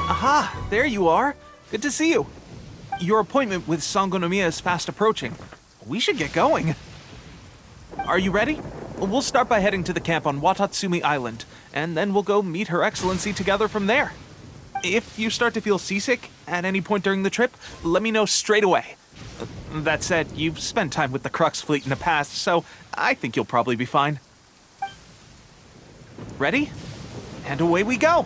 Aha, there you are. Good to see you. Your appointment with Sangonomiya is fast approaching. We should get going. Are you ready? We'll start by heading to the camp on Watatsumi Island, and then we'll go meet Her Excellency together from there. If you start to feel seasick at any point during the trip, let me know straight away. That said, you've spent time with the Crux fleet in the past, so I think you'll probably be fine. Ready? And away we go!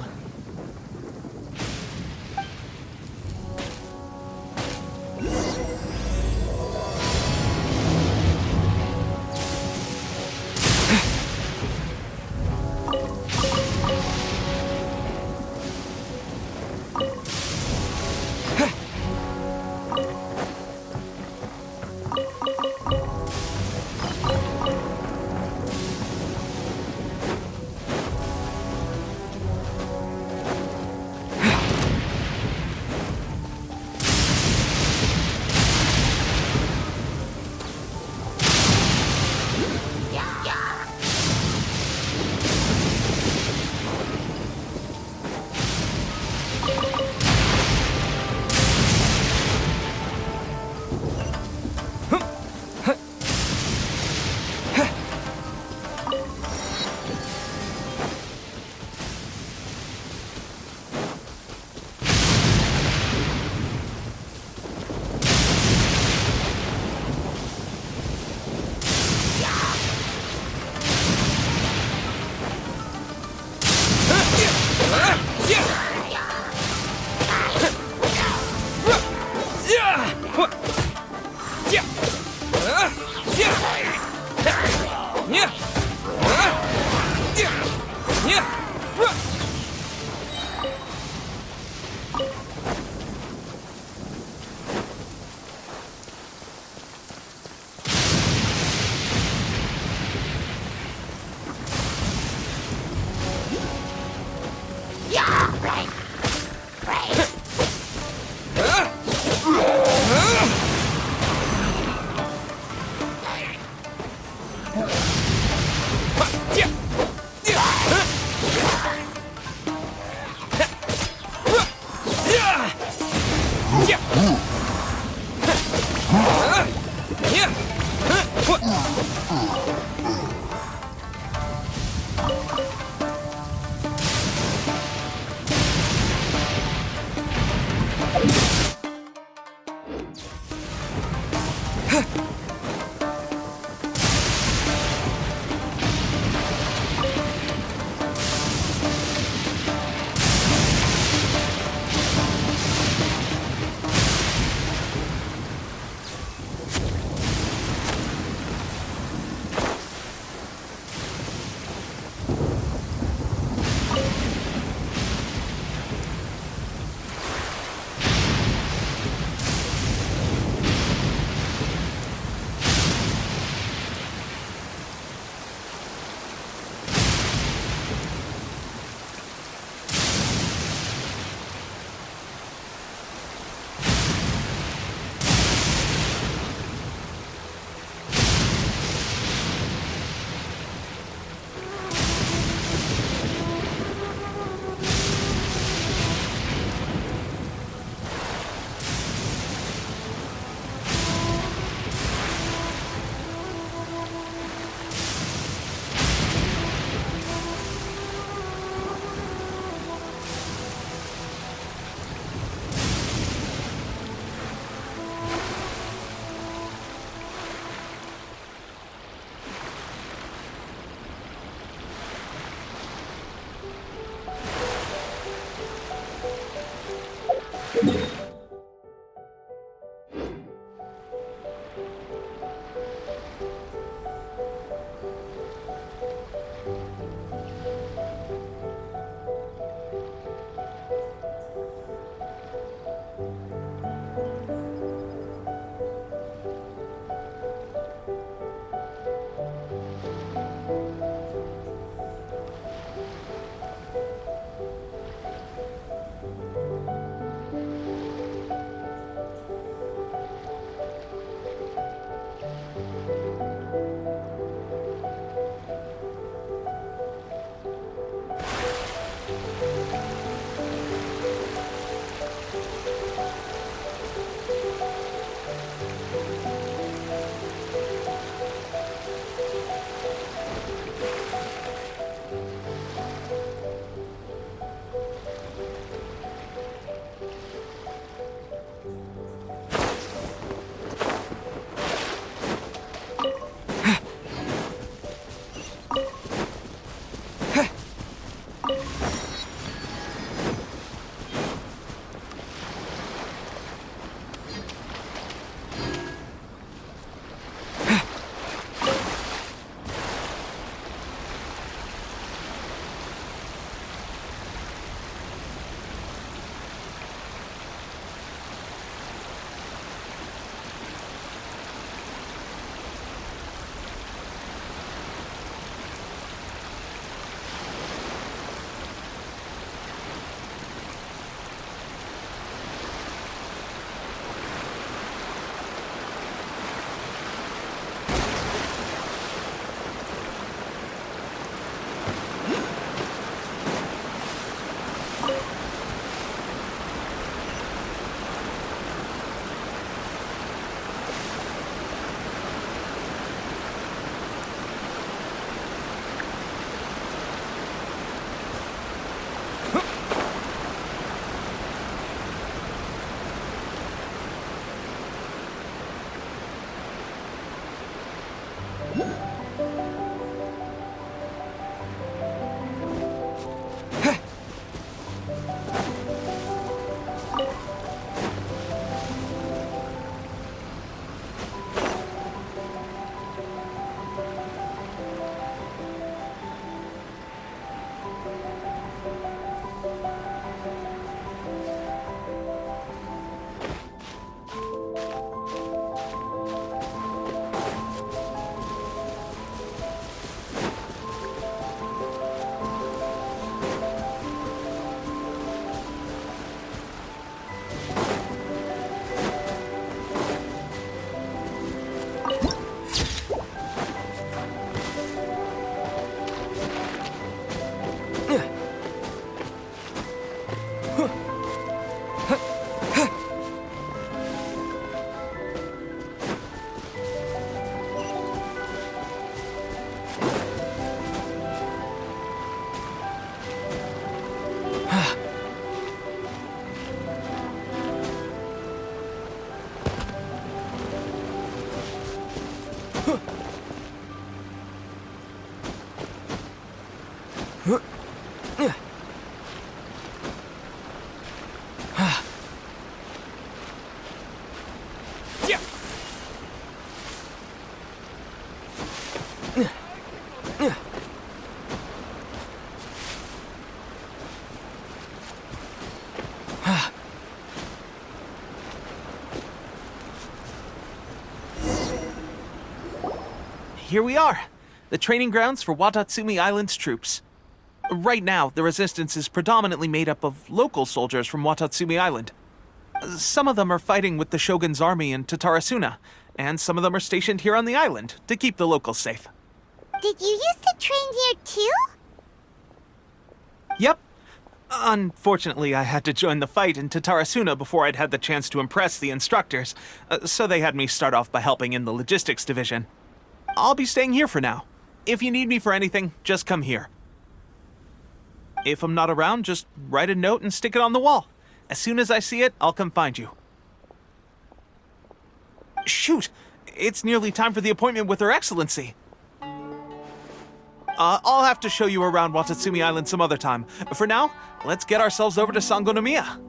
Here we are, the training grounds for Watatsumi Island's troops. Right now, the resistance is predominantly made up of local soldiers from Watatsumi Island. Some of them are fighting with the Shogun's army in Tatarasuna, and some of them are stationed here on the island to keep the locals safe. Did you used to train here too? Yep. Unfortunately, I had to join the fight in Tatarasuna before I'd had the chance to impress the instructors, so they had me start off by helping in the logistics division. I'll be staying here for now. If you need me for anything, just come here. If I'm not around, just write a note and stick it on the wall. As soon as I see it, I'll come find you. Shoot! It's nearly time for the appointment with Her Excellency. I'll have to show you around Watatsumi Island some other time. For now, let's get ourselves over to Sangonomiya.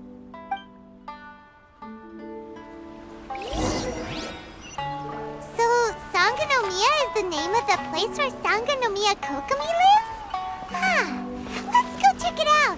place where Sangonomiya Kokomi lives? Huh. Let's go check it out.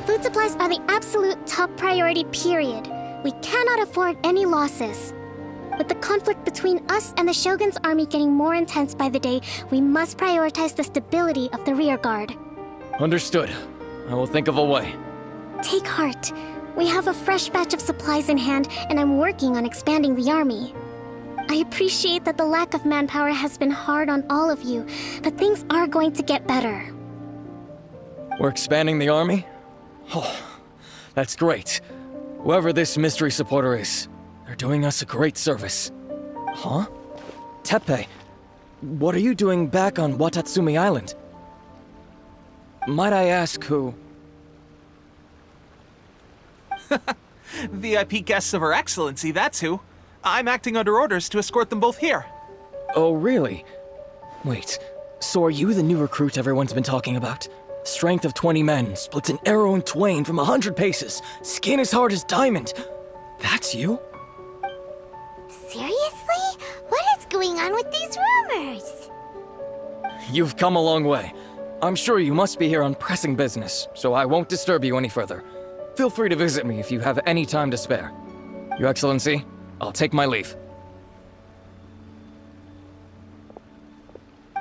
Food supplies are the absolute top priority, period. We cannot afford any losses. With the conflict between us and the Shogun's army getting more intense by the day, we must prioritize the stability of the rear guard. Understood. I will think of a way. Take heart. We have a fresh batch of supplies in hand, and I'm working on expanding the army. I appreciate that the lack of manpower has been hard on all of you, but things are going to get better. We're expanding the army? Oh, that's great. Whoever this mystery supporter is, they're doing us a great service. Huh? Teppei, what are you doing back on Watatsumi Island? Might I ask who? VIP guests of Her Excellency, that's who. I'm acting under orders to escort them both here. Oh, really? Wait, so are you the new recruit everyone's been talking about? Strength of 20 men, splits an arrow in twain from 100 paces, skin as hard as diamond. That's you? Seriously? What is going on with these rumors? You've come a long way. I'm sure you must be here on pressing business, so I won't disturb you any further. Feel free to visit me if you have any time to spare. Your Excellency, I'll take my leave.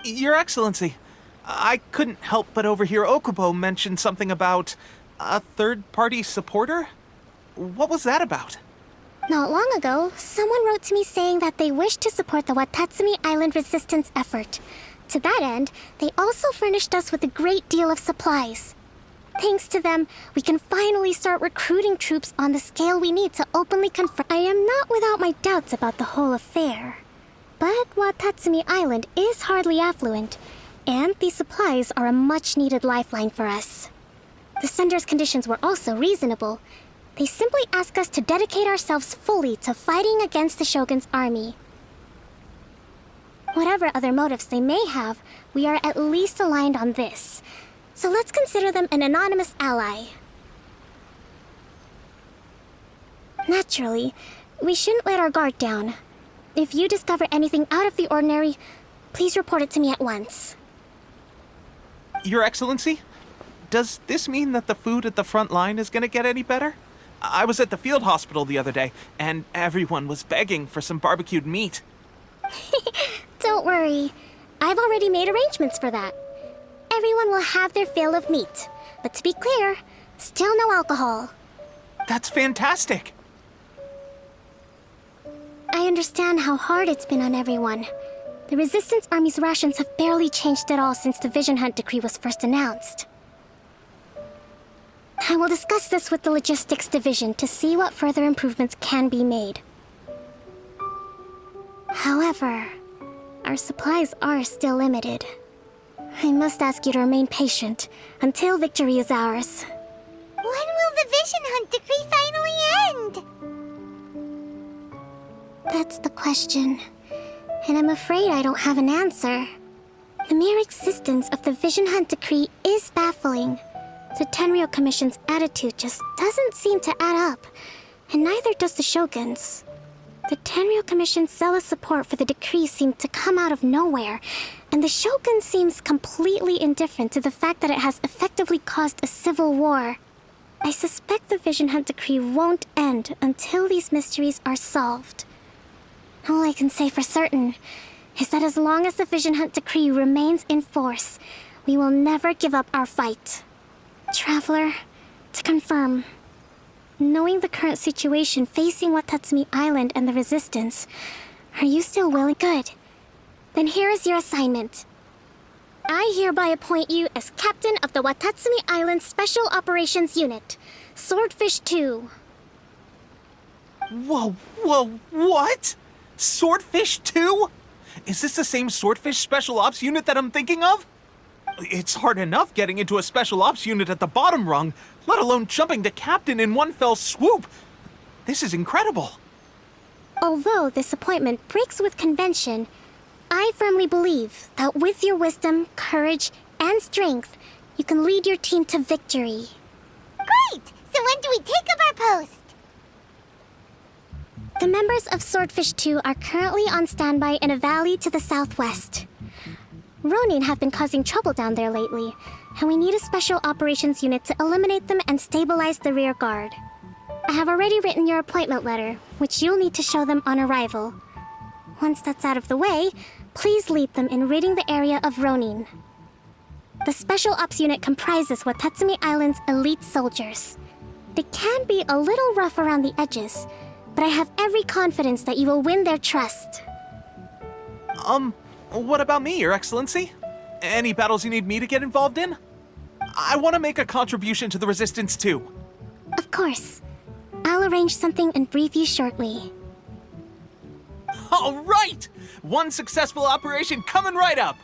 Your Excellency, I couldn't help but overhear Okubo mention something about a third-party supporter? What was that about? Not long ago, someone wrote to me saying that they wish to support the Watatsumi Island resistance effort. To that end, they also furnished us with a great deal of supplies. Thanks to them, we can finally start recruiting troops on the scale we need to openly confront. I am not without my doubts about the whole affair. But Watatsumi Island is hardly affluent, and these supplies are a much-needed lifeline for us. The sender's conditions were also reasonable. They simply ask us to dedicate ourselves fully to fighting against the Shogun's army. Whatever other motives they may have, we are at least aligned on this. So let's consider them an anonymous ally. Naturally, we shouldn't let our guard down. If you discover anything out of the ordinary, please report it to me at once. Your Excellency, does this mean that the food at the front line is gonna get any better? I was at the field hospital the other day, and everyone was begging for some barbecued meat. Don't worry. I've already made arrangements for that. Everyone will have their fill of meat. But to be clear, still no alcohol. That's fantastic! I understand how hard it's been on everyone. The Resistance Army's rations have barely changed at all since the Vision Hunt decree was first announced. I will discuss this with the Logistics Division to see what further improvements can be made. However, our supplies are still limited. I must ask you to remain patient until victory is ours. When will the Vision Hunt decree finally end? That's the question, and I'm afraid I don't have an answer. The mere existence of the Vision Hunt decree is baffling. The Tenryou Commission's attitude just doesn't seem to add up, and neither does the Shogun's. The Tenryou Commission's zealous support for the decree seemed to come out of nowhere, and the Shogun seems completely indifferent to the fact that it has effectively caused a civil war. I suspect the Vision Hunt decree won't end until these mysteries are solved. All I can say for certain is that as long as the Vision Hunt decree remains in force, we will never give up our fight. Traveler, to confirm, knowing the current situation facing Watatsumi Island and the Resistance, are you still willing? Good. Then here is your assignment. I hereby appoint you as captain of the Watatsumi Island Special Operations Unit, Swordfish 2. Whoa, what? Swordfish 2? Is this the same Swordfish Special Ops unit that I'm thinking of? It's hard enough getting into a Special Ops unit at the bottom rung, let alone jumping to captain in one fell swoop. This is incredible. Although this appointment breaks with convention, I firmly believe that with your wisdom, courage, and strength, you can lead your team to victory. Great! So when do we take up our post? The members of Swordfish 2 are currently on standby in a valley to the southwest. Ronin have been causing trouble down there lately, and we need a special operations unit to eliminate them and stabilize the rear guard. I have already written your appointment letter, which you'll need to show them on arrival. Once that's out of the way, please lead them in ridding the area of Ronin. The Special Ops unit comprises Watatsumi Island's elite soldiers. They can be a little rough around the edges, but I have every confidence that you will win their trust. What about me, Your Excellency? Any battles you need me to get involved in? I want to make a contribution to the Resistance too. Of course. I'll arrange something and brief you shortly. All right! One successful operation coming right up!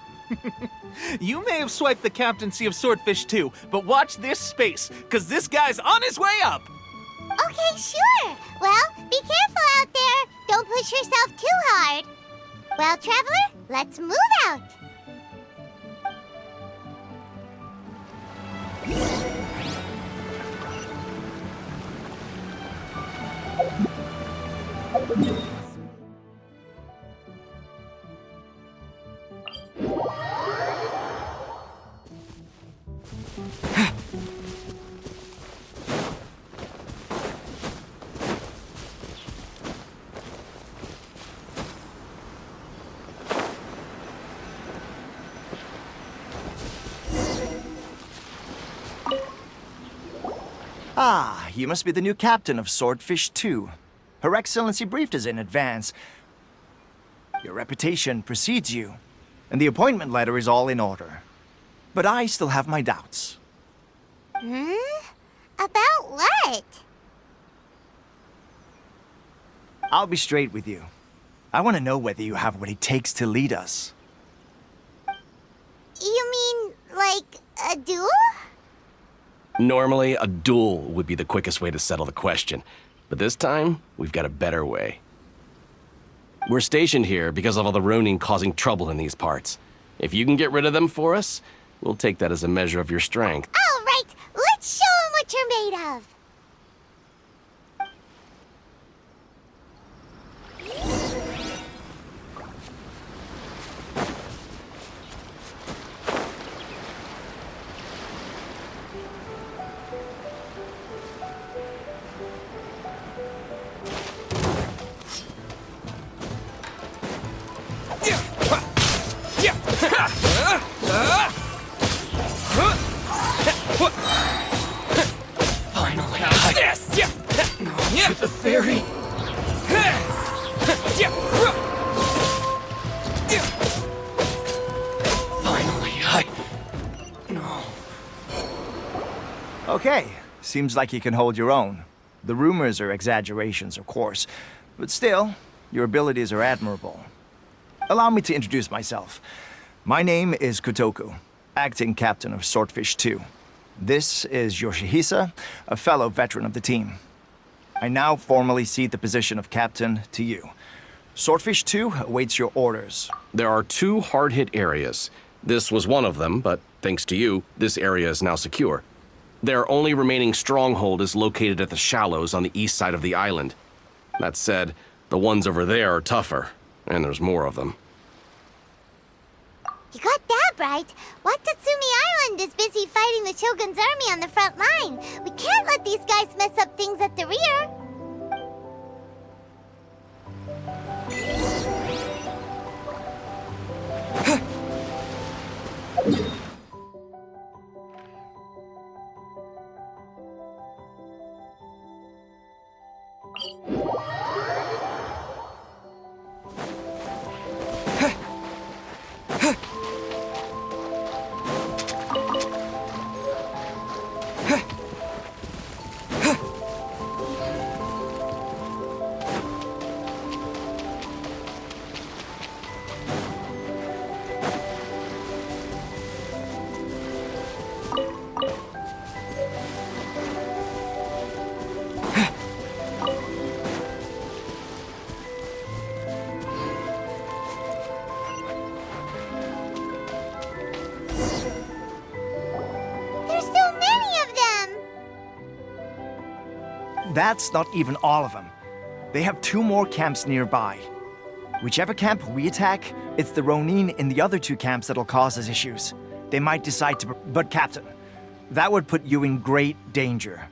You may have swiped the captaincy of Swordfish 2, but watch this space, because this guy's on his way up! Okay, sure. Well, be careful out there. Don't push yourself too hard. Well, Traveler, let's move out. Ah, you must be the new captain of Swordfish 2. Her Excellency briefed us in advance. Your reputation precedes you, and the appointment letter is all in order. But I still have my doubts. About what? I'll be straight with you. I want to know whether you have what it takes to lead us. You mean, like, a duel? Normally, a duel would be the quickest way to settle the question. But this time, we've got a better way. We're stationed here because of all the Ronin causing trouble in these parts. If you can get rid of them for us, we'll take that as a measure of your strength. All right, let's show 'em what you're made of. Finally, with the fairy. Finally, no. Okay, seems like you can hold your own. The rumors are exaggerations, of course, but still, your abilities are admirable. Allow me to introduce myself. My name is Kotoku, acting captain of Swordfish 2. This is Yoshihisa, a fellow veteran of the team. I now formally cede the position of captain to you. Swordfish 2 awaits your orders. There are 2 hard-hit areas. This was one of them, but thanks to you, this area is now secure. Their only remaining stronghold is located at the shallows on the east side of the island. That said, the ones over there are tougher, and there's more of them. You got that right. Watatsumi Island is busy fighting the Shogun's army on the front line. We can't let these guys mess up things at the rear. There's so many of them! That's not even all of them. They have 2 more camps nearby. Whichever camp we attack, it's the Ronin in the other 2 camps that'll cause us issues. They might decide to... But Captain, that would put you in great danger.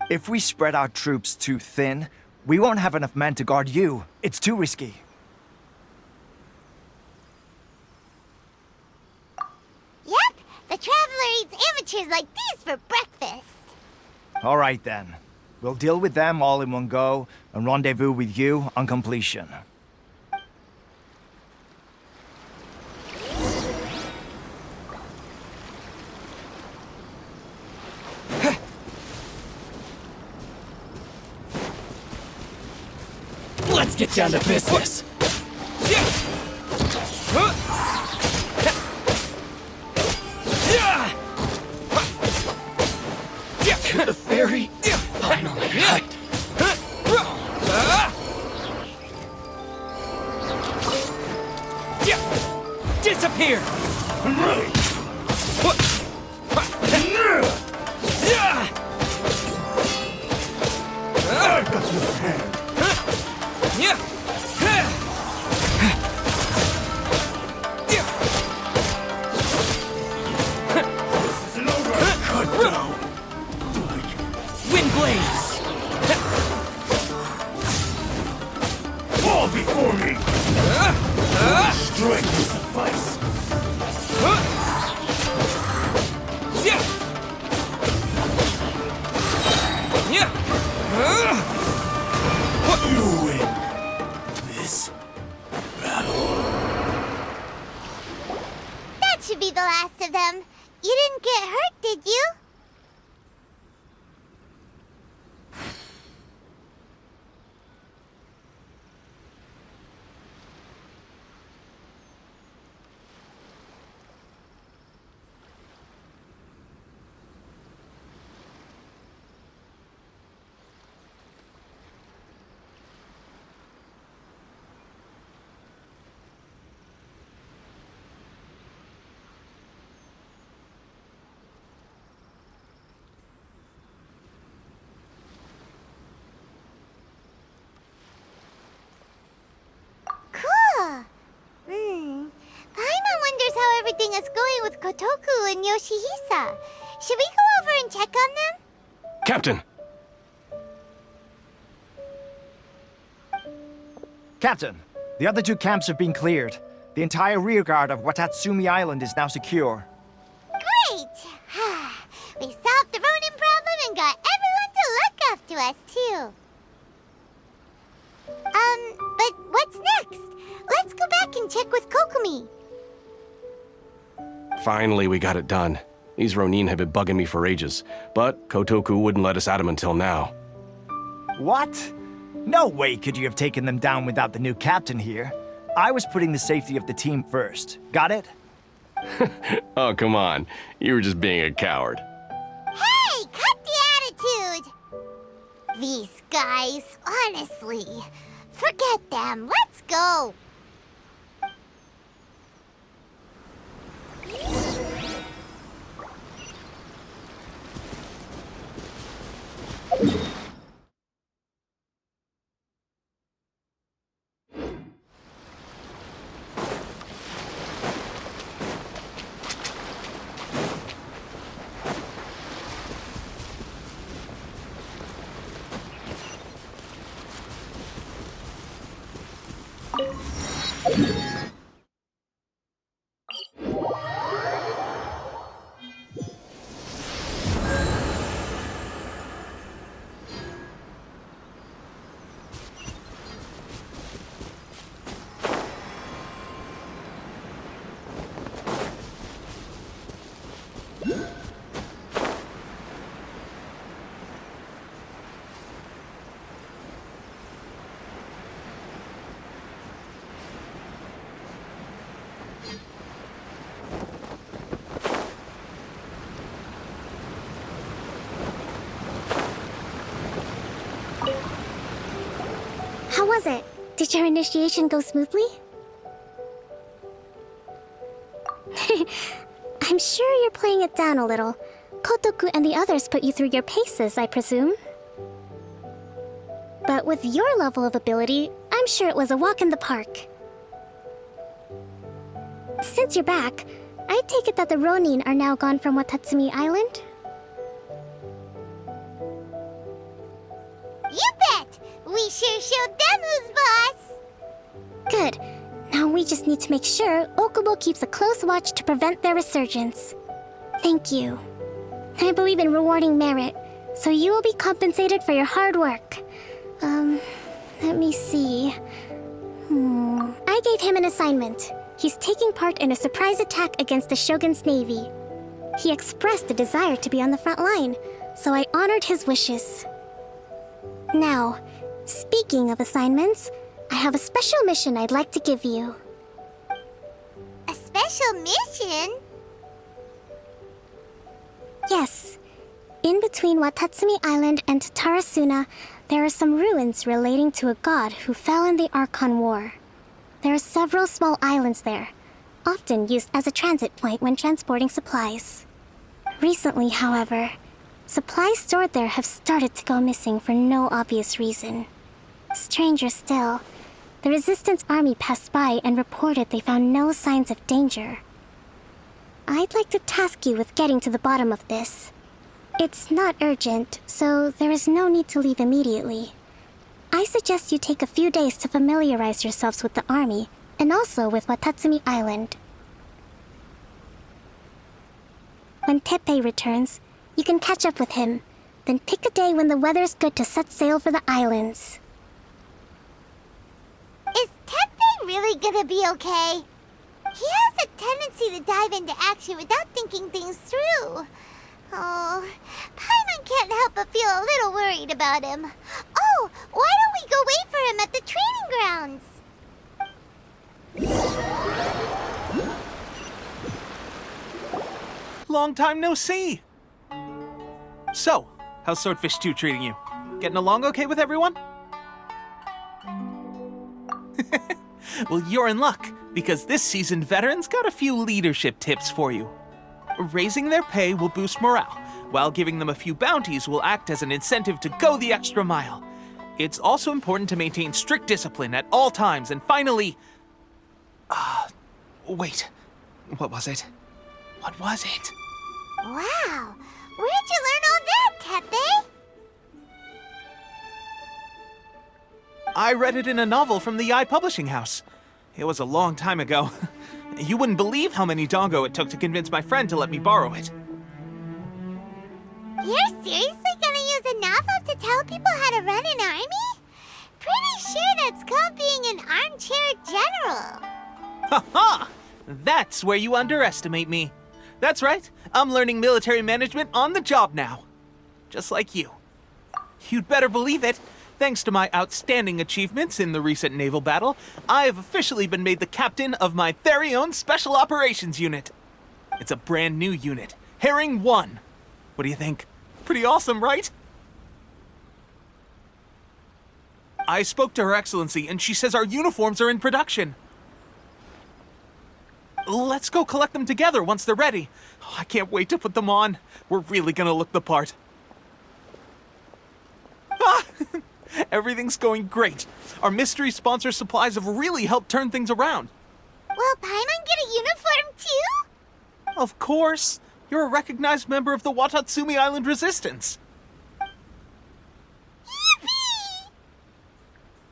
If we spread our troops too thin, we won't have enough men to guard you. It's too risky. Yep, the Traveler eats amateurs like these for breakfast. All right then. We'll deal with them all in one go and rendezvous with you on completion. Let's get down to business. The fairy. Finally, disappear. I've got your hand. This isn't over. Cut down. Wind blades. Fall before me. Strength will suffice. You win this battle. That should be the last of them. You didn't get hurt, did you? everything is going with Kotoku and Yoshihisa. Should we go over and check on them? Captain! Captain, the other two camps have been cleared. The entire rearguard of Watatsumi Island is now secure. Great! We solved the Ronin problem and got everyone to look after us, too. But what's next? Let's go back and check with Kokumi. Finally, we got it done. These Ronin have been bugging me for ages, but Kotoku wouldn't let us at them until now. What? No way could you have taken them down without the new captain here. I was putting the safety of the team first. Got it? Oh, come on. You were just being a coward. Hey, cut the attitude! These guys, honestly. Forget them. Let's go. How was it? Did your initiation go smoothly? I'm sure you're playing it down a little. Kotoku and the others put you through your paces, I presume. But with your level of ability, I'm sure it was a walk in the park. Since you're back, I take it that the Ronin are now gone from Watatsumi Island? You bet! We sure showed them who's boss! Good. Now we just need to make sure Okubo keeps a close watch to prevent their resurgence. Thank you. I believe in rewarding merit, so you will be compensated for your hard work. Let me see. I gave him an assignment. He's taking part in a surprise attack against the Shogun's navy. He expressed a desire to be on the front line, so I honored his wishes. Now, speaking of assignments, I have a special mission I'd like to give you. A special mission? Yes. In between Watatsumi Island and Tarasuna, there are some ruins relating to a god who fell in the Archon War. There are several small islands there, often used as a transit point when transporting supplies. Recently, however, supplies stored there have started to go missing for no obvious reason. Stranger still, the Resistance army passed by and reported they found no signs of danger. I'd like to task you with getting to the bottom of this. It's not urgent, so there is no need to leave immediately. I suggest you take a few days to familiarize yourselves with the army, and also with Watatsumi Island. When Teppei returns, you can catch up with him, then pick a day when the weather's good to set sail for the islands. Is Teppei really gonna be okay? He has a tendency to dive into action without thinking things through. Oh, Paimon can't help but feel a little worried about him. Oh, why don't we go wait for him at the training grounds? Long time no see! So, how's Swordfish 2 treating you? Getting along okay with everyone? Well, you're in luck, because this seasoned veteran's got a few leadership tips for you. Raising their pay will boost morale, while giving them a few bounties will act as an incentive to go the extra mile. It's also important to maintain strict discipline at all times, and finally... wait. What was it? What was it? Wow! Where'd you learn all that, Tepe? I read it in a novel from the Eye Publishing House. It was a long time ago. You wouldn't believe how many dongo it took to convince my friend to let me borrow it. You're seriously gonna use a novel to tell people how to run an army? Pretty sure that's called being an armchair general. Ha ha! That's where you underestimate me. That's right, I'm learning military management on the job now. Just like you. You'd better believe it. Thanks to my outstanding achievements in the recent naval battle, I have officially been made the captain of my very own Special Operations Unit. It's a brand new unit, Herring 1. What do you think? Pretty awesome, right? I spoke to Her Excellency, and she says our uniforms are in production. Let's go collect them together once they're ready. Oh, I can't wait to put them on. We're really gonna look the part. Ah! Everything's going great. Our mystery sponsor supplies have really helped turn things around. Will Paimon get a uniform too? Of course. You're a recognized member of the Watatsumi Island Resistance. Yippee!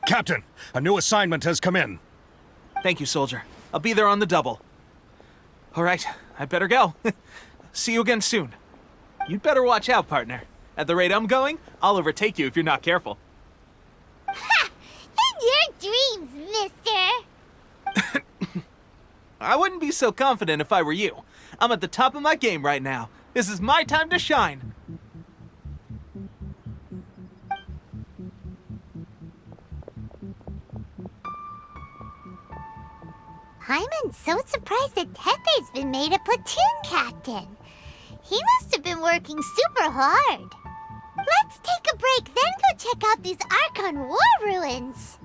Captain, a new assignment has come in. Thank you, soldier. I'll be there on the double. All right, I better go. See you again soon. You'd better watch out, partner. At the rate I'm going, I'll overtake you if you're not careful. Ha! In your dreams, mister! I wouldn't be so confident if I were you. I'm at the top of my game right now. This is my time to shine. Paimon's so surprised that Tepe's been made a platoon captain. He must have been working super hard. Let's take a break, then go check out these Archon War ruins.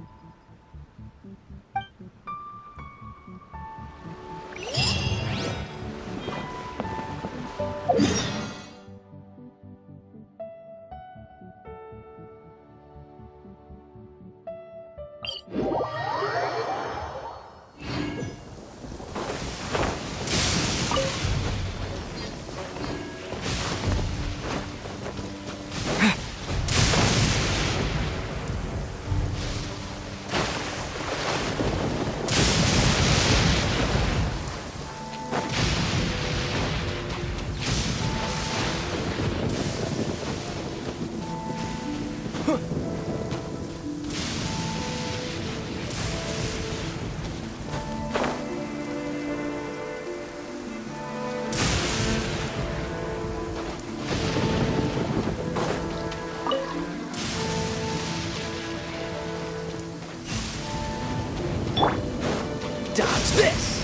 Dodge this!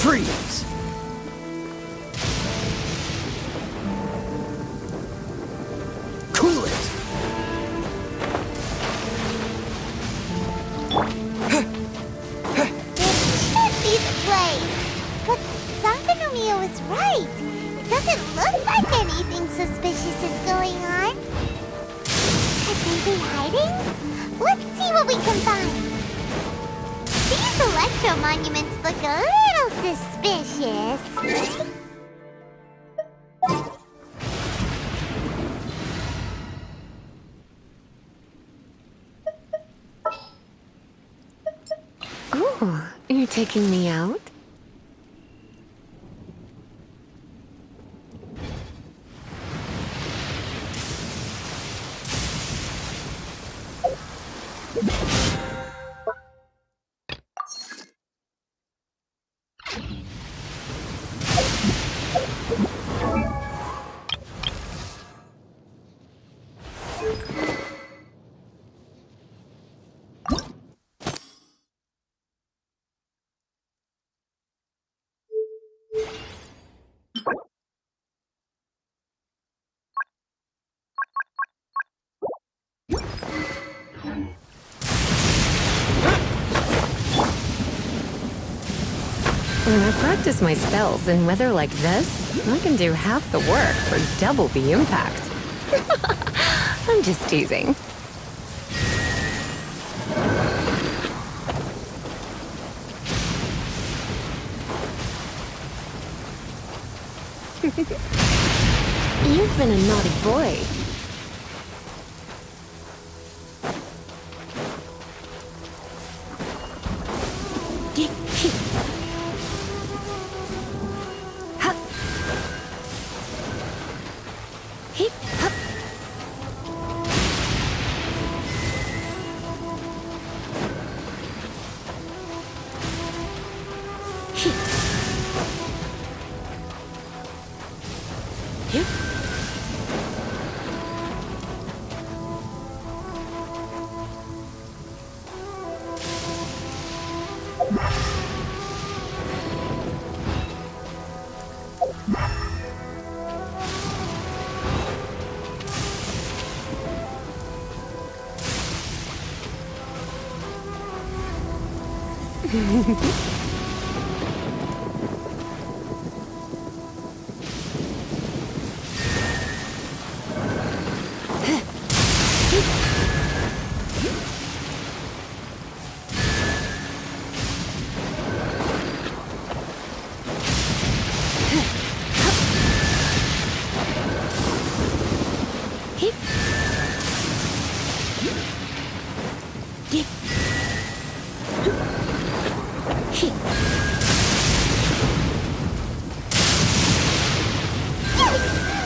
Freeze! Cool it! This should be the place. But Sangonomiya was right. It doesn't look like anything suspicious is going on. Could they be hiding? Let's see what we can find. These electro monuments look a little suspicious. Oh, you're taking me out? When I practice my spells in weather like this, I can do half the work for double the impact. I'm just teasing. You've been a naughty boy.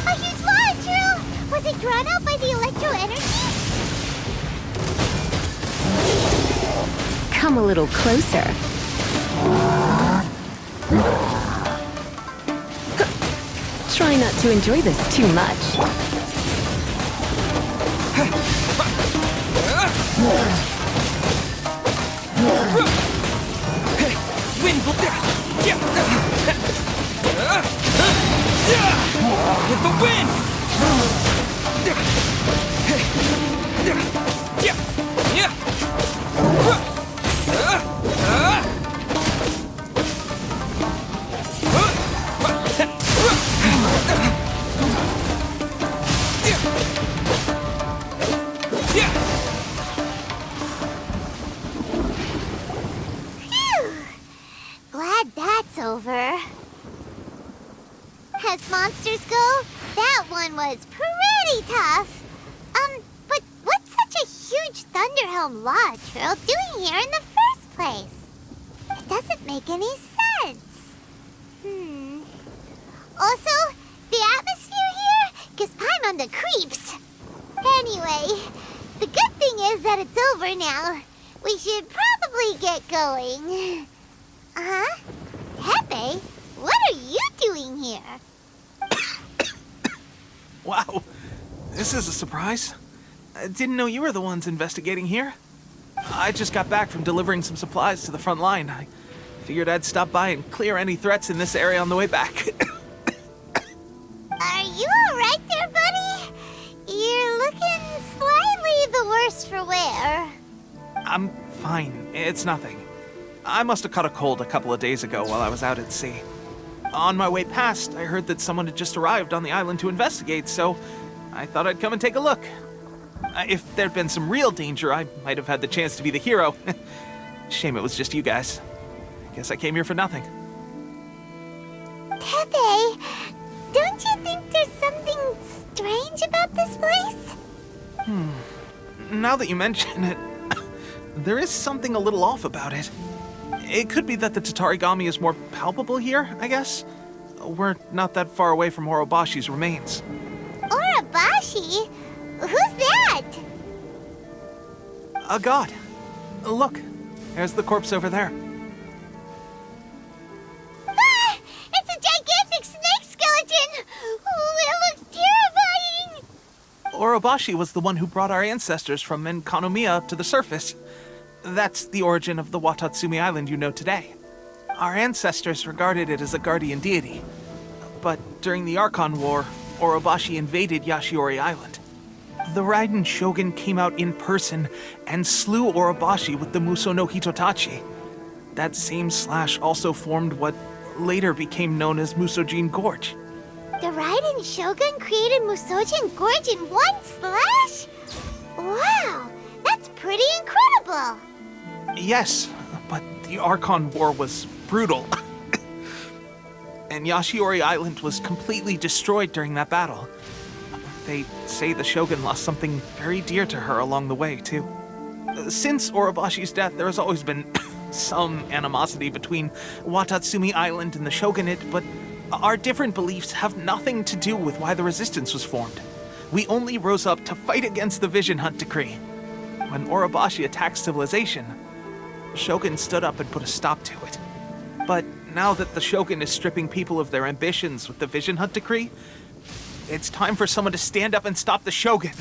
A huge launch! Was it drawn out by the electro energy? Come a little closer. Try not to enjoy this too much. With the wind! Glad that's over. As monsters go, that one was pretty tough. But what's such a huge Thunderhelm Lodge Trail doing here in the first place? It doesn't make any sense. Also, the atmosphere here gives Paimon the creeps. Anyway, the good thing is that it's over now. We should probably get going. Pepe, what are you doing here? Wow, this is a surprise. I didn't know you were the ones investigating here. I just got back from delivering some supplies to the front line. I figured I'd stop by and clear any threats in this area on the way back. Are you alright there, buddy? You're looking slightly the worse for wear. I'm fine. It's nothing. I must have caught a cold a couple of days ago while I was out at sea. On my way past, I heard that someone had just arrived on the island to investigate, so I thought I'd come and take a look. If there'd been some real danger, I might have had the chance to be the hero. Shame it was just you guys. Guess I came here for nothing. Pepe, don't you think there's something strange about this place? Now that you mention it, there is something a little off about it. It could be that the Tatarigami is more palpable here, I guess. We're not that far away from Orobashi's remains. Orobashi? Who's that? A god. Look, there's the corpse over there. Ah! It's a gigantic snake skeleton! Oh, it looks terrifying! Orobashi was the one who brought our ancestors from Enkanomiya up to the surface. That's the origin of the Watatsumi Island you know today. Our ancestors regarded it as a guardian deity. But during the Archon War, Orobashi invaded Yashiori Island. The Raiden Shogun came out in person and slew Orobashi with the Muso no Hitotachi. That same slash also formed what later became known as Musojin Gorge. The Raiden Shogun created Musojin Gorge in one slash? Wow, that's pretty incredible! Yes, but the Archon War was brutal. and Yashiori Island was completely destroyed during that battle. They say the Shogun lost something very dear to her along the way, too. Since Orobashi's death, there has always been some animosity between Watatsumi Island and the Shogunate, but our different beliefs have nothing to do with why the resistance was formed. We only rose up to fight against the Vision Hunt Decree. When Orobashi attacked civilization, the Shogun stood up and put a stop to it. But now that the Shogun is stripping people of their ambitions with the Vision Hunt Decree, it's time for someone to stand up and stop the Shogun.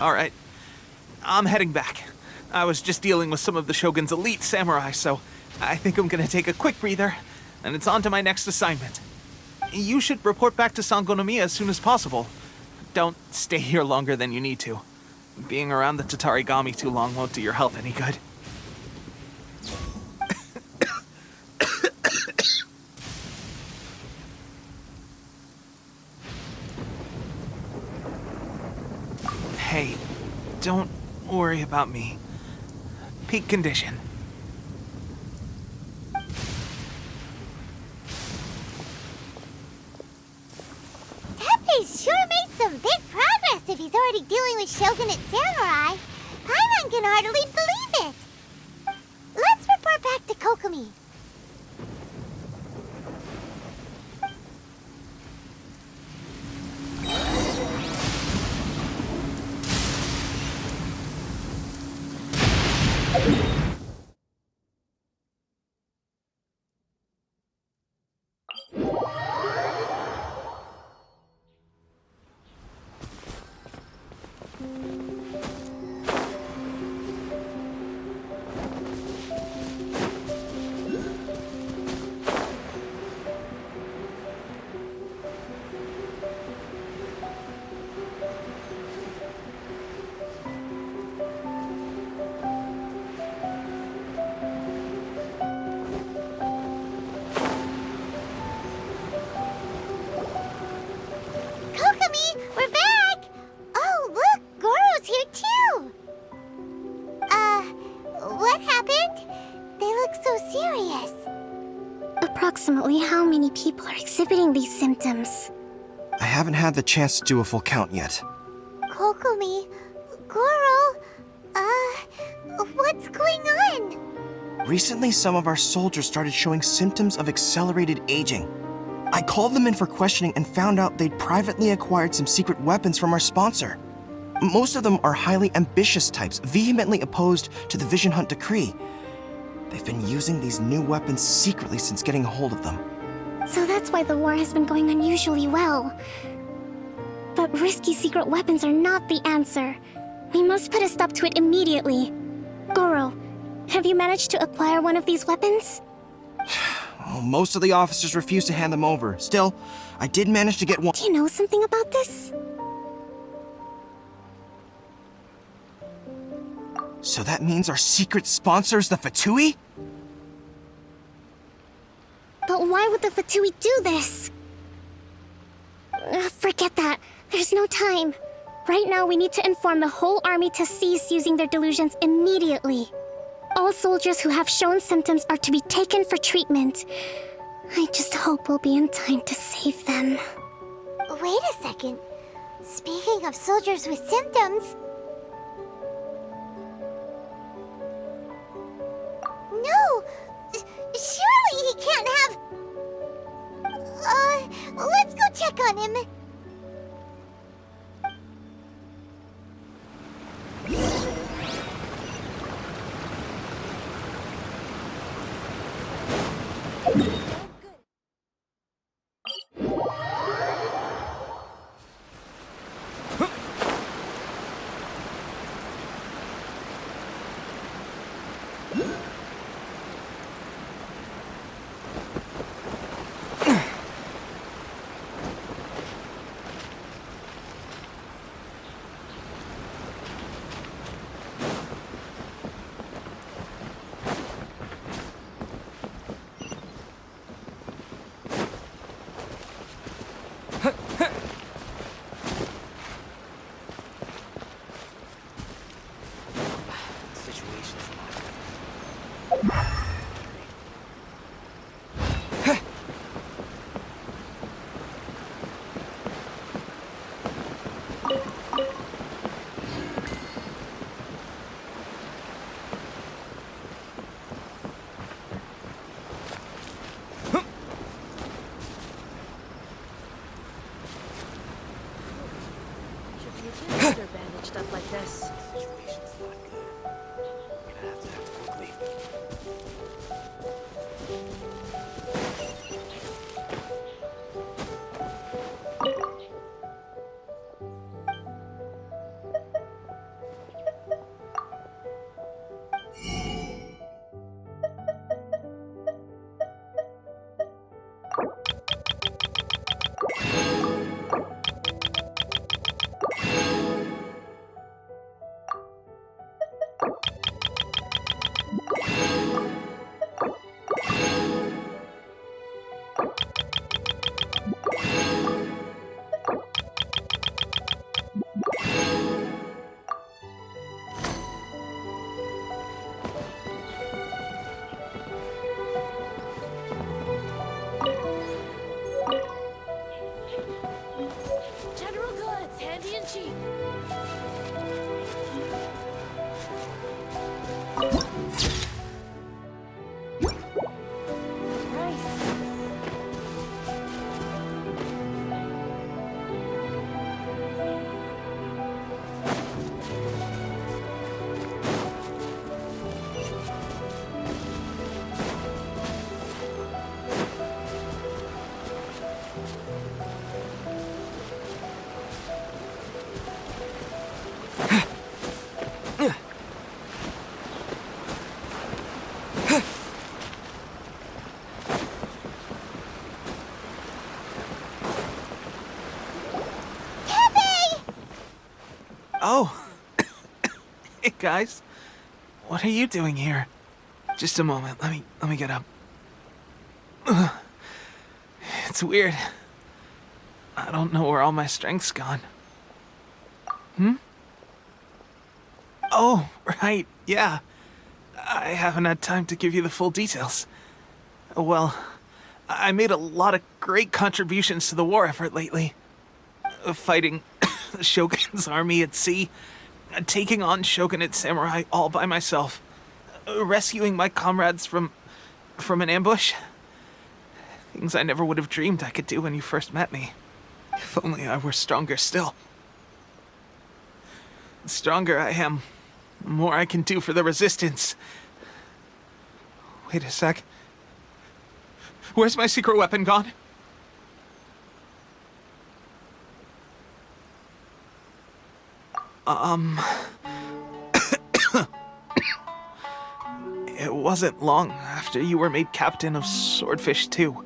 Alright, I'm heading back. I was just dealing with some of the Shogun's elite samurai, so I think I'm gonna take a quick breather, and it's on to my next assignment. You should report back to Sangonomiya as soon as possible. Don't stay here longer than you need to. Being around the Tatarigami too long won't do your health any good. Hey, don't worry about me. Peak condition. Teppei's sure made some big progress if he's already dealing with Shogunate samurai. Paimon can hardly believe it. Let's report back to Kokomi. Approximately how many people are exhibiting these symptoms? I haven't had the chance to do a full count yet. Kokomi, Goro, what's going on? Recently, some of our soldiers started showing symptoms of accelerated aging. I called them in for questioning and found out they'd privately acquired some secret weapons from our sponsor. Most of them are highly ambitious types, vehemently opposed to the Vision Hunt Decree. They've been using these new weapons secretly since getting a hold of them. So that's why the war has been going unusually well. But risky secret weapons are not the answer. We must put a stop to it immediately. Goro, have you managed to acquire one of these weapons? Well, most of the officers refused to hand them over. Still, I did manage to get one. Do you know something about this? So that means our secret sponsor is the Fatui? But why would the Fatui do this? Forget that. There's no time. Right now, we need to inform the whole army to cease using their delusions immediately. All soldiers who have shown symptoms are to be taken for treatment. I just hope we'll be in time to save them. Wait a second. Speaking of soldiers with symptoms... No! Surely he can't have... let's go check on him. Guys, what are you doing here? Just a moment. Let me get up. Ugh. It's weird. I don't know where all my strength's gone. Oh, right. Yeah. I haven't had time to give you the full details. Well, I made a lot of great contributions to the war effort lately. Fighting the Shogun's army at sea, taking on Shogunate samurai all by myself, rescuing my comrades from an ambush. Things I never would have dreamed I could do when you first met me. If only I were stronger still. The stronger I am, the more I can do for the Resistance. Wait a sec. Where's my secret weapon gone? It wasn't long after you were made captain of Swordfish 2.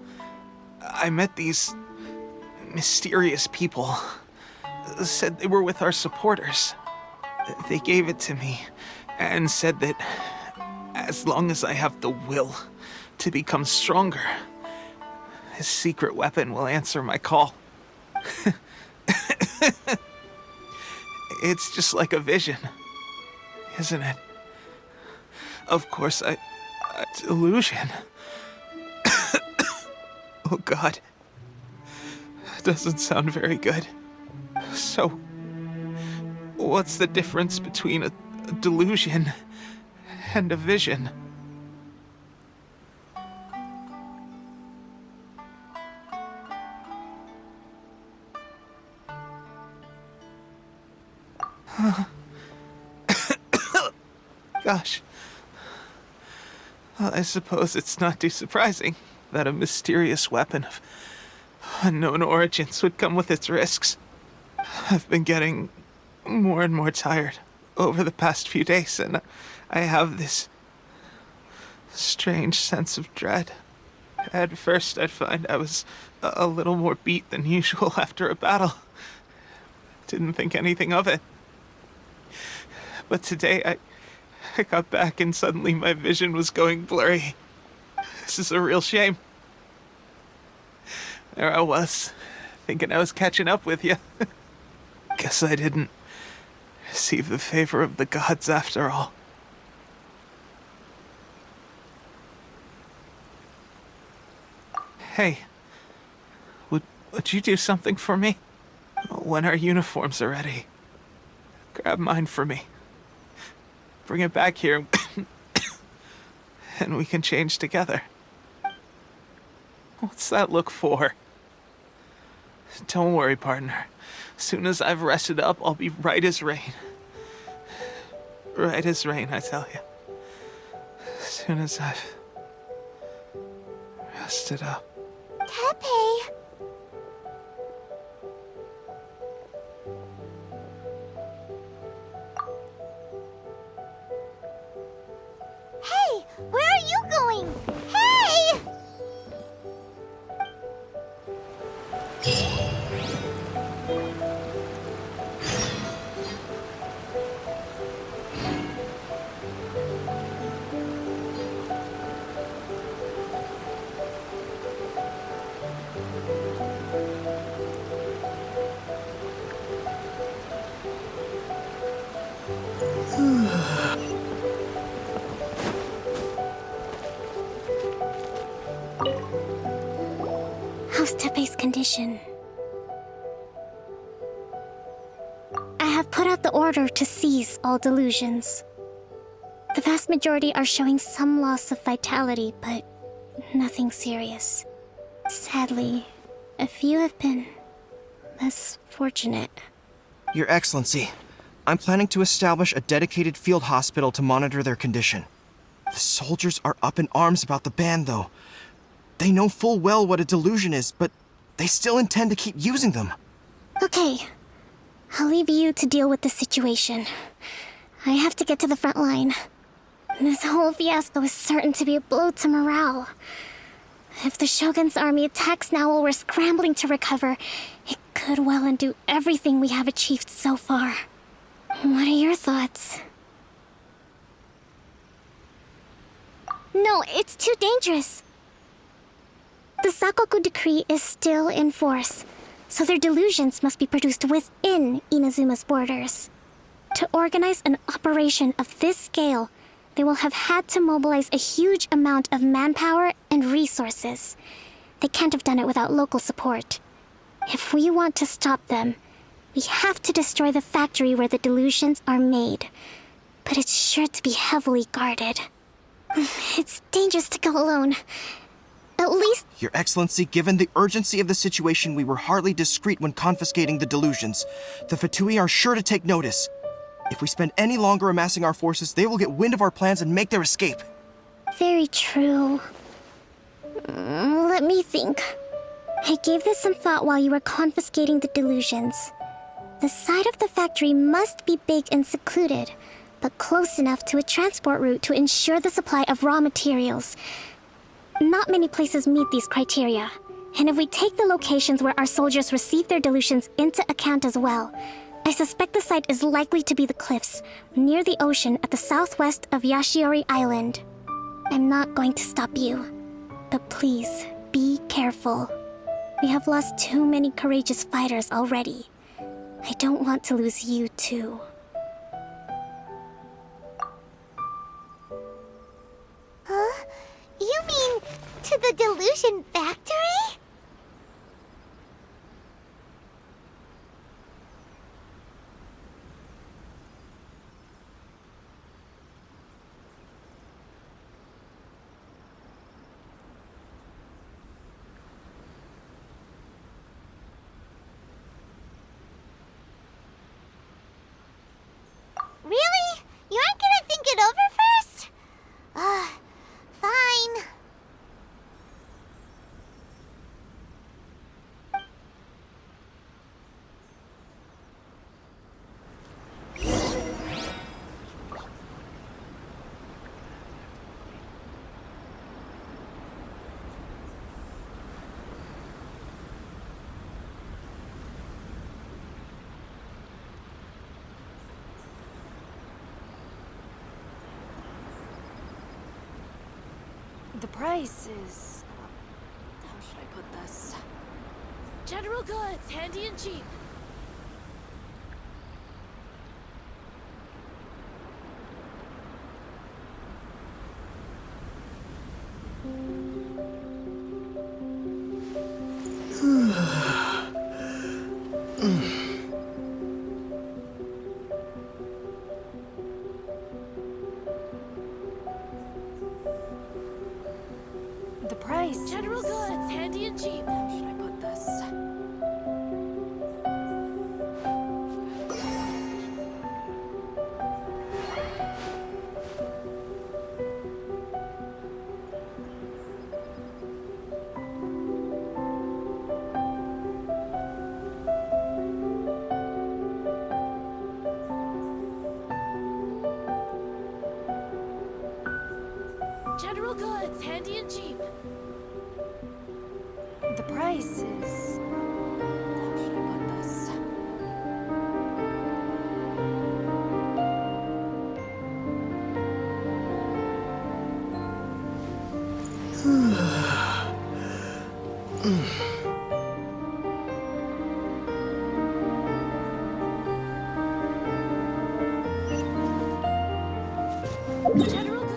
I met these mysterious people. Said they were with our supporters. They gave it to me and said that as long as I have the will to become stronger, his secret weapon will answer my call. It's just like a vision, isn't it? Of course, delusion. Oh God. That doesn't sound very good. So, what's the difference between a delusion and a vision? Gosh. Well, I suppose it's not too surprising that a mysterious weapon of unknown origins would come with its risks. I've been getting more and more tired over the past few days, and I have this strange sense of dread. At first, I'd find I was a little more beat than usual after a battle. Didn't think anything of it. But today, I got back and suddenly my vision was going blurry. This is a real shame. There I was, thinking I was catching up with you. Guess I didn't receive the favor of the gods after all. Hey, would you do something for me? When our uniforms are ready, grab mine for me. Bring it back here, and we can change together. What's that look for? Don't worry, partner. As soon as I've rested up, I'll be right as rain. Right as rain, I tell you. As soon as I've rested up. Tepe! Hey! Where are you going? Hey! How's Tepe's condition? I have put out the order to seize all delusions. The vast majority are showing some loss of vitality, but nothing serious. Sadly, a few have been less fortunate. Your Excellency, I'm planning to establish a dedicated field hospital to monitor their condition. The soldiers are up in arms about the ban, though. They know full well what a delusion is, but they still intend to keep using them. Okay, I'll leave you to deal with the situation. I have to get to the front line. This whole fiasco is certain to be a blow to morale. If the Shogun's army attacks now while we're scrambling to recover, it could well undo everything we have achieved so far. What are your thoughts? No, it's too dangerous. The Sakoku decree is still in force, so their delusions must be produced within Inazuma's borders. To organize an operation of this scale, they will have had to mobilize a huge amount of manpower and resources. They can't have done it without local support. If we want to stop them, we have to destroy the factory where the delusions are made. But it's sure to be heavily guarded. It's dangerous to go alone. At least... Your Excellency, given the urgency of the situation, we were hardly discreet when confiscating the delusions. The Fatui are sure to take notice. If we spend any longer amassing our forces, they will get wind of our plans and make their escape. Very true. Let me think. I gave this some thought while you were confiscating the delusions. The side of the factory must be big and secluded, but close enough to a transport route to ensure the supply of raw materials. Not many places meet these criteria, and if we take the locations where our soldiers receive their delusions into account as well, I suspect the site is likely to be the cliffs, near the ocean at the southwest of Yashiori Island. I'm not going to stop you, but please, be careful. We have lost too many courageous fighters already. I don't want to lose you too. Huh? You mean to the delusion factory? Really? You aren't gonna think it over first? Fine. The price is... how should I put this? General goods, handy and cheap. The price. General goods, handy and cheap. How should I put this? General goods, handy and cheap. The price is... how should I put this? General goods.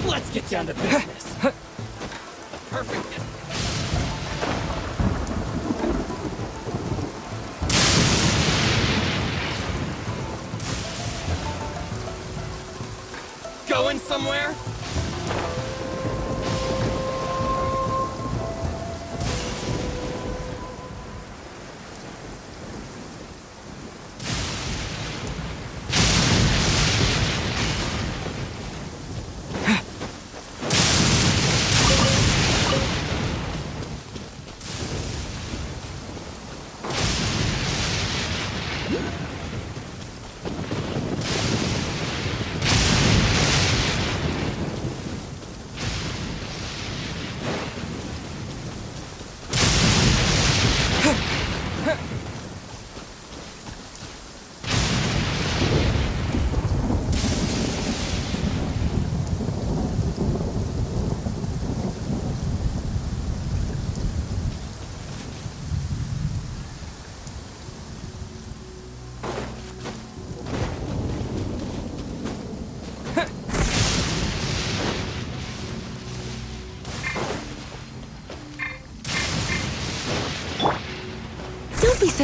Let's get down to business. Perfect. Going somewhere?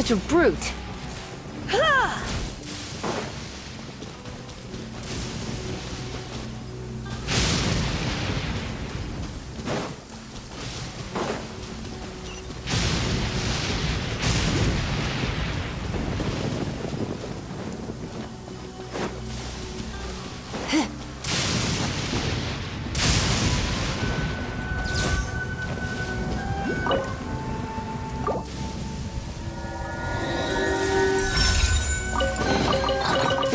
such a brute.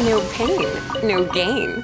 No pain, no gain.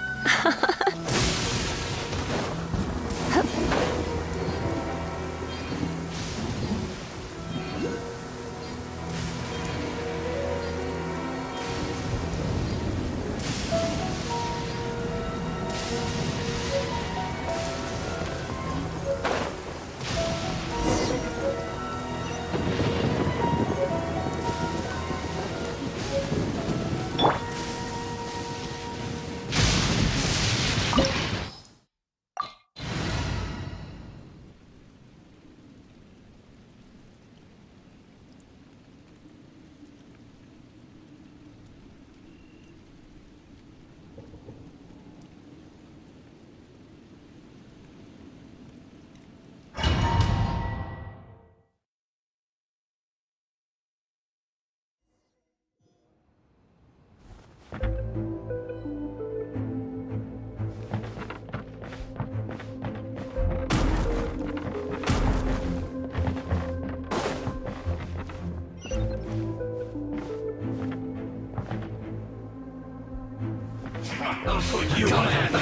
I'll put you on hand.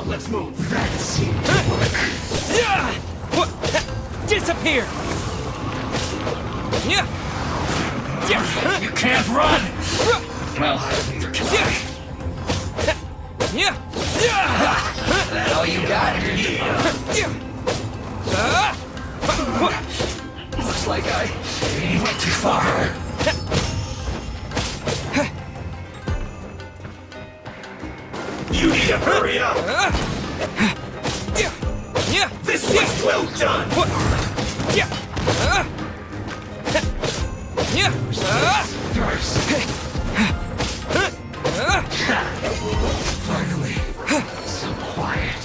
Let's move. That's Disappear! You can't run! Well, neither can I. That all you got? Looks like I went too far. You need to hurry up! This was well done! First. Finally. So quiet.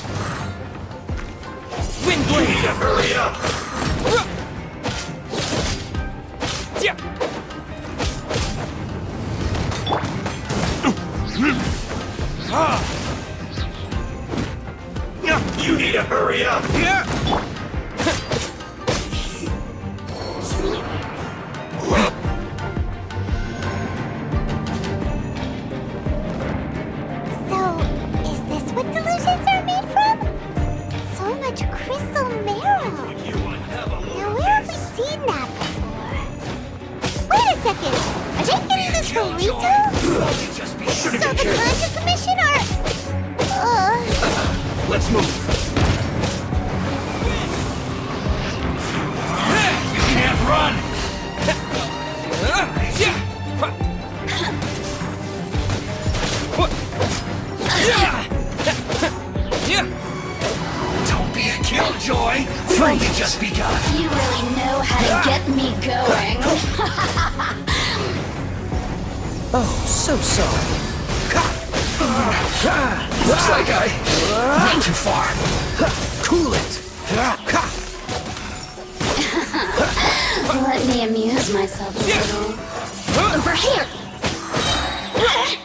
Windblade! You need to hurry up! You need to hurry up! So, is this what delusions are made from? So much crystal marrow. Now, where have we seen that before? Wait a second. Are they getting this from Rito? So the Conjure Commission are... Let's move. You can't run! Don't be a killjoy! You've only just begun. You really know how to get me going. Oh, so sorry. Looks like I went too far. Cool it! Let me amuse myself a little. Over here! Yikes!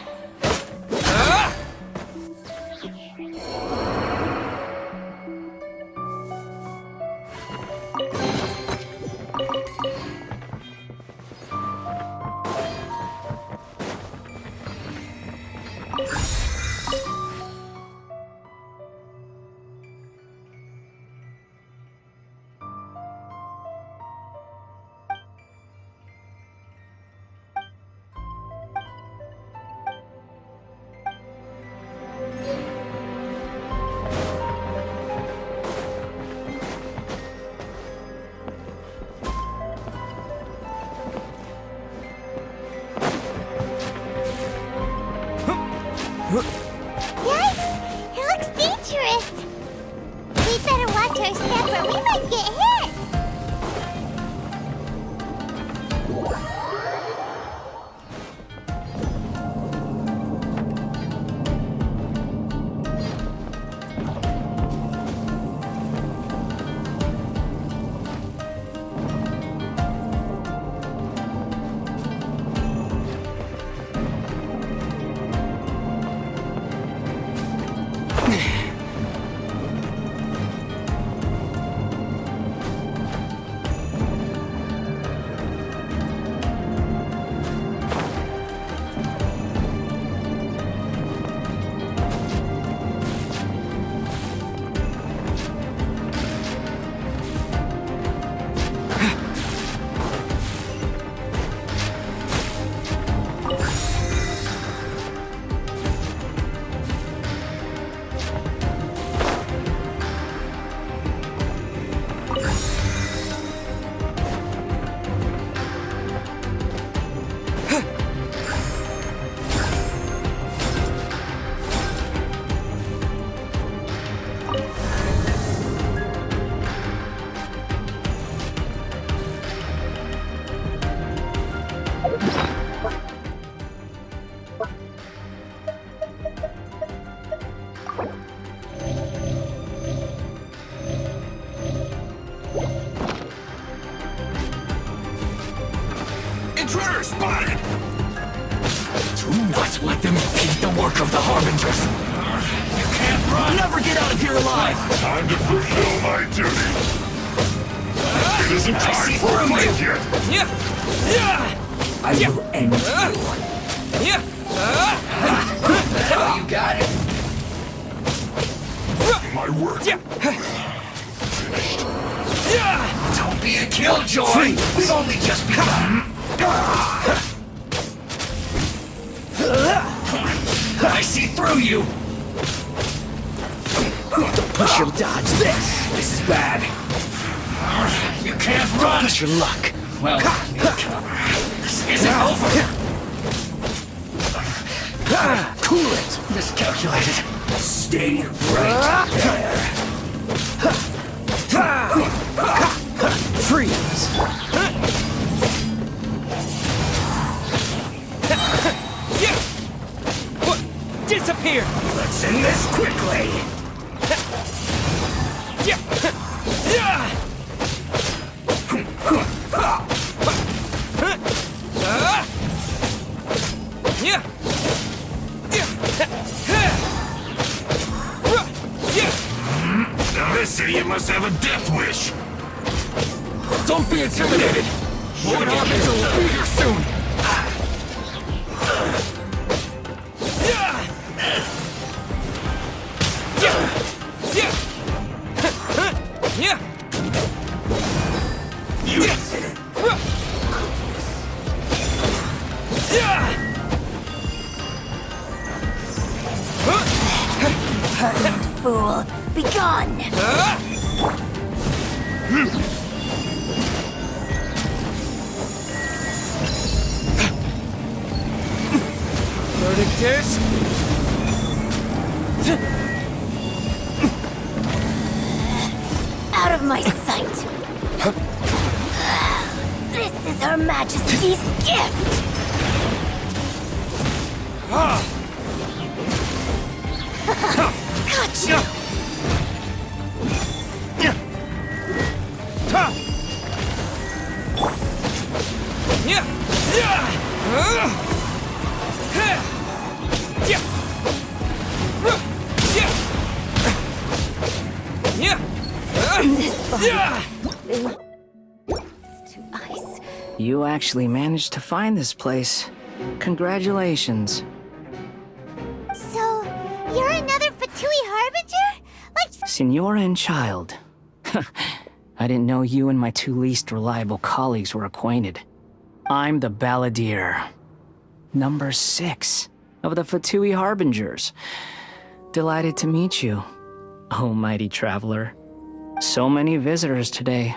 It looks dangerous! We'd better watch our step or we might get hit! Harbinger spotted! Do not let them impede the work of the Harbingers! You can't run! Never get out of here alive! Time to fulfill my duty! It isn't time for a fight yet! I will end you! You got it! My work! Finished. Don't be a killjoy! We've only just begun! I see through you! Push your dodge this! This is bad! You can't run! Push your luck! Well, this isn't over! Cool it! Miscalculated! Stay right there! Freeze! Disappear! Let's end this quickly! Now this idiot must have a death wish! Don't be intimidated! Lord Harbinger will be here soon! Fool, be gone! Verdict is... Out of my sight! This is Her Majesty's gift! Gotcha! This body to ice. You actually managed to find this place. Congratulations. So, you're another Fatui Harbinger? Like... Signora and child. I didn't know you and my two least reliable colleagues were acquainted. I'm the Balladeer. Number 6 of the Fatui Harbingers. Delighted to meet you, oh mighty traveler. So many visitors today.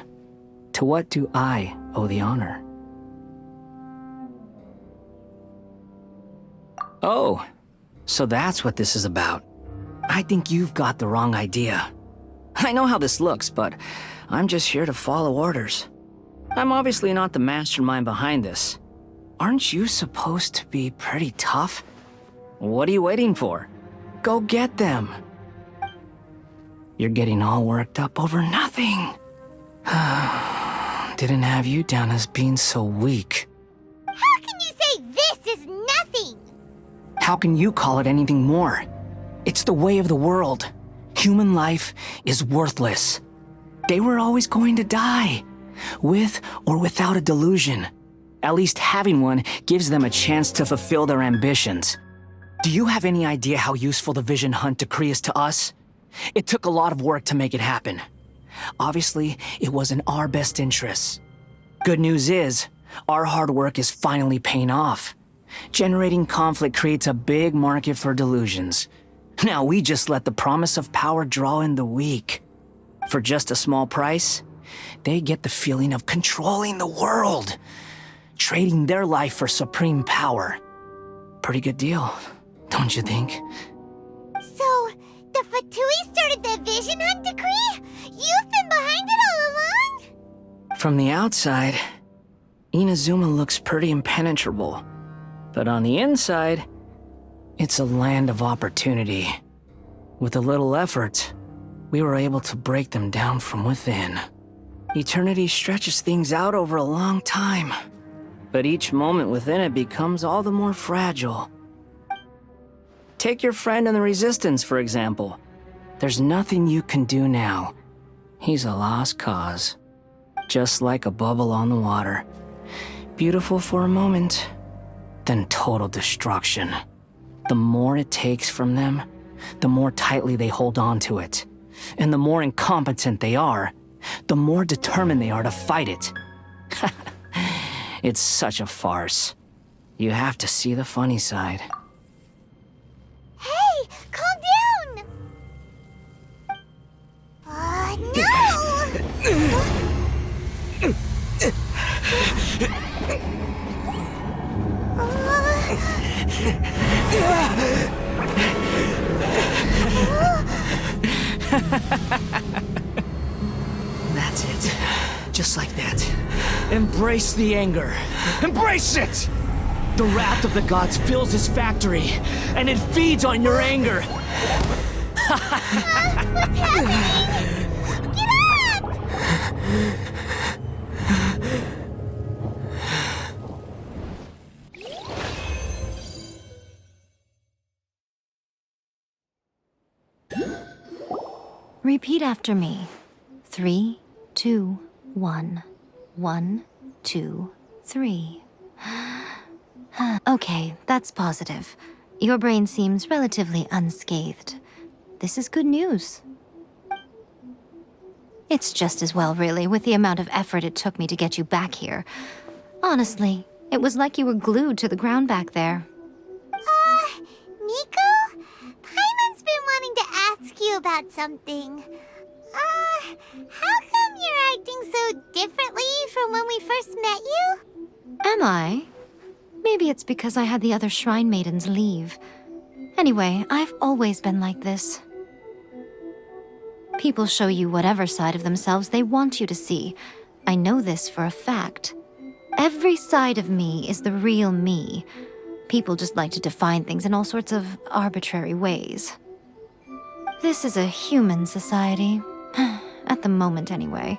To what do I owe the honor? Oh, so that's what this is about. I think you've got the wrong idea. I know how this looks, but I'm just here to follow orders. I'm obviously not the mastermind behind this. Aren't you supposed to be pretty tough? What are you waiting for? Go get them. You're getting all worked up over nothing. Didn't have you down as being so weak. How can you say this is nothing? How can you call it anything more? It's the way of the world. Human life is worthless. They were always going to die, with or without a delusion. At least having one gives them a chance to fulfill their ambitions. Do you have any idea how useful the Vision Hunt decree is to us? It took a lot of work to make it happen. Obviously, it was in our best interests. Good news is, our hard work is finally paying off. Generating conflict creates a big market for delusions. Now we just let the promise of power draw in the weak. For just a small price, they get the feeling of controlling the world, trading their life for supreme power. Pretty good deal, don't you think? So, the Fatui started the Vision Hunt decree? You've been behind it all along? From the outside, Inazuma looks pretty impenetrable. But on the inside, it's a land of opportunity. With a little effort, we were able to break them down from within. Eternity stretches things out over a long time. but each moment within it becomes all the more fragile. Take your friend in the Resistance, for example. There's nothing you can do now. He's a lost cause. Just like a bubble on the water. Beautiful for a moment, then total destruction. The more it takes from them, the more tightly they hold on to it. And the more incompetent they are, the more determined they are to fight it. It's such a farce. You have to see the funny side. Hey, calm down! No! That's it. Just like that. Embrace the anger. Embrace it! The wrath of the gods fills this factory, and it feeds on your anger. What's happening? Get up! Repeat after me. 3, 2, 1. 1, 2, 3. Okay, that's positive. Your brain seems relatively unscathed. This is good news. It's just as well, really, with the amount of effort it took me to get you back here. Honestly, it was like you were glued to the ground back there. Nico? Paimon's been wanting to ask you about something. How come you're acting so differently from when we first met you? Am I? Maybe it's because I had the other Shrine Maidens leave. Anyway, I've always been like this. People show you whatever side of themselves they want you to see. I know this for a fact. Every side of me is the real me. People just like to define things in all sorts of arbitrary ways. This is a human society. At the moment, anyway.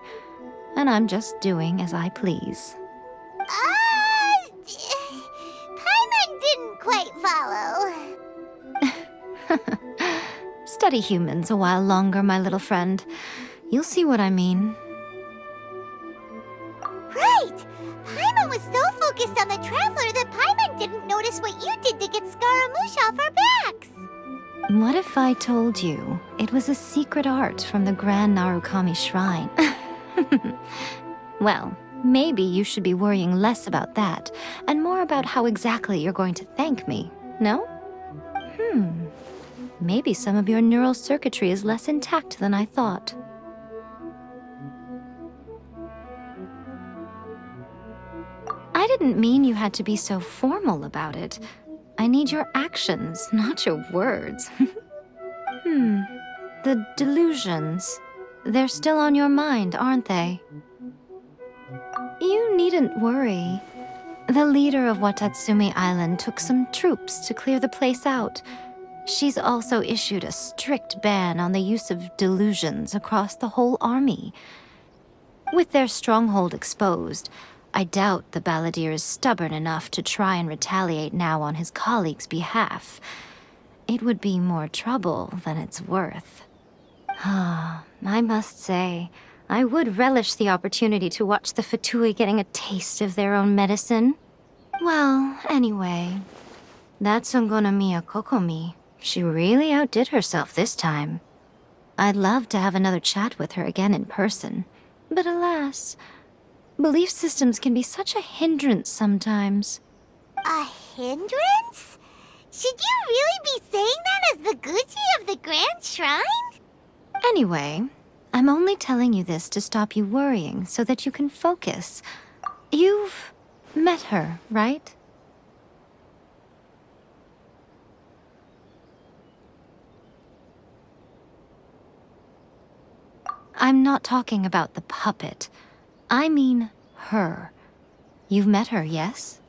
And I'm just doing as I please. Paimon didn't quite follow. Study humans a while longer, my little friend. You'll see what I mean. Right! Paimon was so focused on the Traveler that Paimon didn't notice what you did to get Scaramouche off our backs. What if I told you it was a secret art from the Grand Narukami Shrine? Well, maybe you should be worrying less about that, and more about how exactly you're going to thank me, no? Maybe some of your neural circuitry is less intact than I thought. I didn't mean you had to be so formal about it. I need your actions, not your words. The delusions. They're still on your mind, aren't they? You needn't worry. The leader of Watatsumi Island took some troops to clear the place out. She's also issued a strict ban on the use of delusions across the whole army. With their stronghold exposed, I doubt the Balladeer is stubborn enough to try and retaliate now on his colleagues' behalf. It would be more trouble than it's worth. I must say, I would relish the opportunity to watch the Fatui getting a taste of their own medicine. Well, anyway, that Songonomiya Kokomi, she really outdid herself this time. I'd love to have another chat with her again in person, but alas, belief systems can be such a hindrance sometimes. A hindrance? Should you really be saying that as the Gucci of the Grand Shrine? Anyway, I'm only telling you this to stop you worrying so that you can focus. You've met her, right? I'm not talking about the puppet. I mean her. You've met her, yes?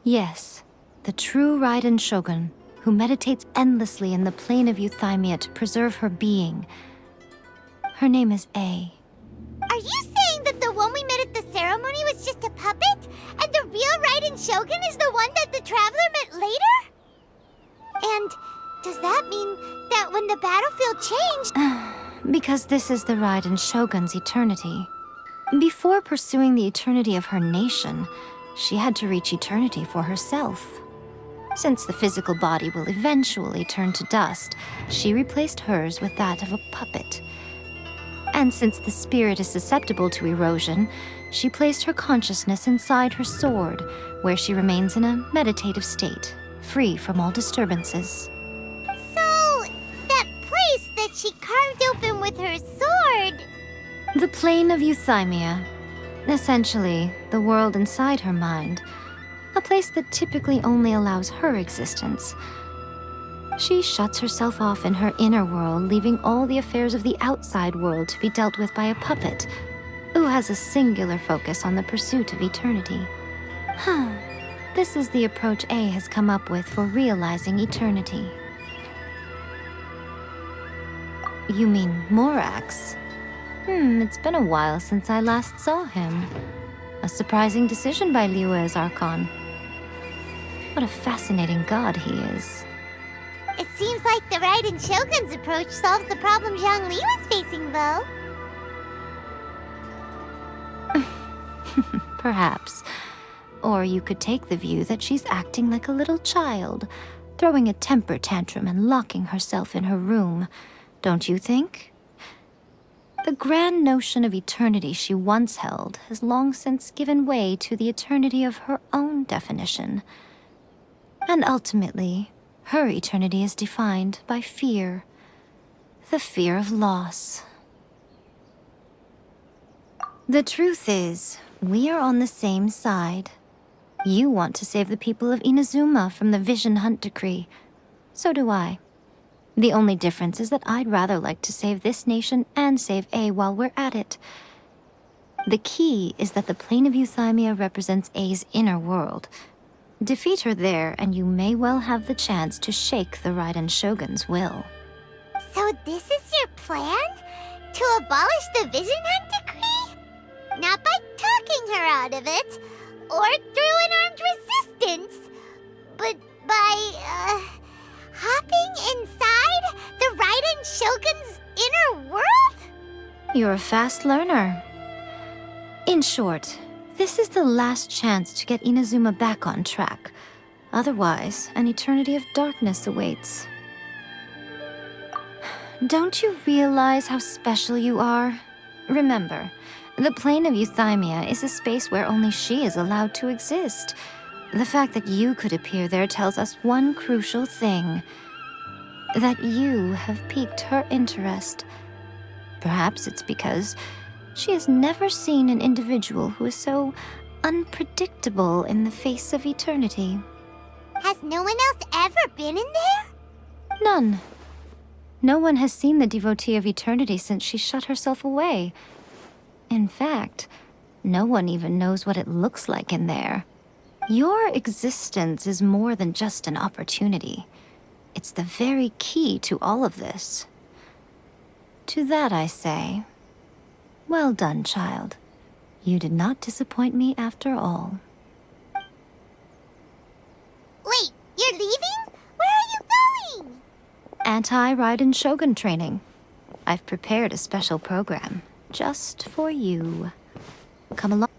Yes, the true Raiden Shogun, who meditates endlessly in the plane of euthymia to preserve her being. Her name is A. Are you saying that the one we met at the ceremony was just a puppet? And the real Raiden Shogun is the one that the Traveler met later? And does that mean that when the battlefield changed... Because this is the Raiden Shogun's eternity. Before pursuing the eternity of her nation, she had to reach eternity for herself. Since the physical body will eventually turn to dust, she replaced hers with that of a puppet. And since the spirit is susceptible to erosion, she placed her consciousness inside her sword, where she remains in a meditative state, free from all disturbances. So, that place that she carved open with her sword... The plane of euthymia. Essentially, the world inside her mind. A place that typically only allows her existence. She shuts herself off in her inner world, leaving all the affairs of the outside world to be dealt with by a puppet, who has a singular focus on the pursuit of eternity. This is the approach A has come up with for realizing eternity. You mean Morax? It's been a while since I last saw him. A surprising decision by Liyue's Archon. What a fascinating god he is. It seems like the Raiden Shogun's approach solves the problem Zhongli was facing, though. Perhaps. Or you could take the view that she's acting like a little child, throwing a temper tantrum and locking herself in her room. Don't you think? The grand notion of eternity she once held has long since given way to the eternity of her own definition. And ultimately, her eternity is defined by fear. The fear of loss. The truth is, we are on the same side. You want to save the people of Inazuma from the Vision Hunt decree. So do I. The only difference is that I'd rather like to save this nation and save A while we're at it. The key is that the plane of euthymia represents A's inner world. Defeat her there, and you may well have the chance to shake the Raiden Shogun's will. So this is your plan? To abolish the Vision Hunt decree? Not by talking her out of it, or through an armed resistance, but by, hopping inside the Raiden Shogun's inner world? You're a fast learner. In short, this is the last chance to get Inazuma back on track. Otherwise, an eternity of darkness awaits. Don't you realize how special you are? Remember, the plane of euthymia is a space where only she is allowed to exist. The fact that you could appear there tells us one crucial thing. That you have piqued her interest. Perhaps it's because she has never seen an individual who is so unpredictable in the face of eternity. Has no one else ever been in there? None. No one has seen the devotee of eternity since she shut herself away. In fact, no one even knows what it looks like in there. Your existence is more than just an opportunity. It's the very key to all of this. To that I say, well done, child. You did not disappoint me after all. Wait, you're leaving? Where are you going? Anti-Raiden Shogun training. I've prepared a special program just for you. Come along.